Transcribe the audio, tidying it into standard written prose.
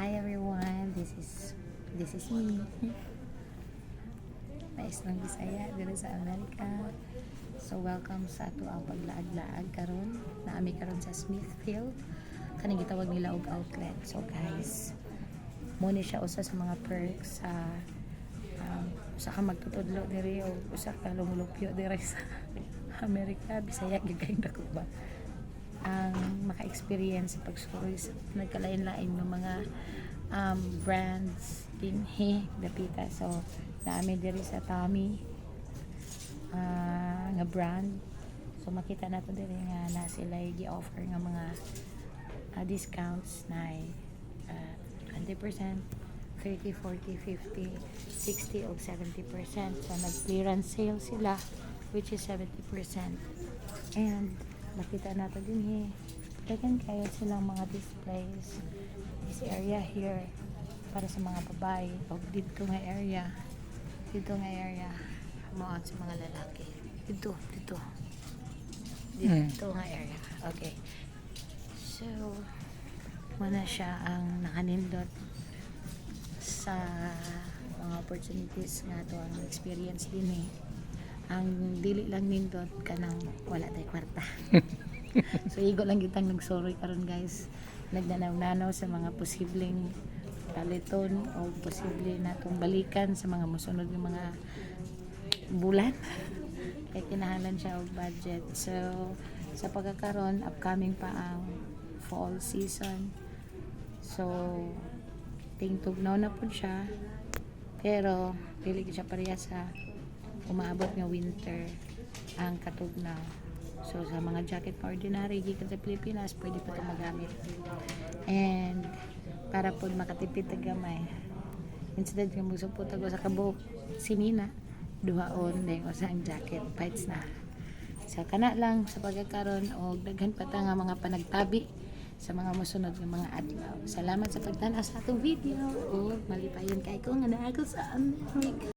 Hi everyone, this is me. Mais ng Bisaya dito sa Amerika. So welcome sa ato ang paglaag-laag karon. Naami karon sa Smithfield. Kaning gitawag nila og outlet. So guys, mo ni siya usa sa mga perks sa usa ka magtutudlo diri o usa ka lumulupyo diri sa Amerika. Bisaya gigay dako ba? Ang maka-experience sa pagsuroy sa nagkalain-lain ng mga brands dinhi dapita. So naami diri sa Tommy nga brand. So makita nato diri nga na sila gi-offer nga mga discounts na 20%, 30, 40, 50, 60 o 70%. So nag-clearance sale sila which is 70%. And makita nato din dagan kayo silang mga displays. This area here para sa mga babae o dito nga area mo sa mga lalaki dito nga area. Okay, so muna siya ang nakanindot sa mga opportunities nga to ang experience din ang dili lang nindot kanang wala tay kwarta. So igo lang kitang nagsuroy karon guys, nagnanaw-nanaw sa mga posibleng paliton o posible natong balikan sa mga mosunod ng mga bulan. Kaya kinahanglan siya og budget. So sa pagkakaroon upcoming pa ang fall season, so tingtugnaw na po siya, pero dili siya pareha sa umaabot nga winter ang katugnaw. So sa mga jacket na ordinary gikan sa Pilipinas pwede pa ito magamit. And para po makatipid tag gamay, instead nga musupot ako sa kabuok sinina duhaon dahil ko sa ang jacket bites na. So kana lang sa pagkakaroon og daghan pa ta nga mga panagtabi sa mga mosunod nga mga adlaw. Salamat sa pagtan-aw sa atong video. O malipayon kay ko nga naa ako sa Amerika.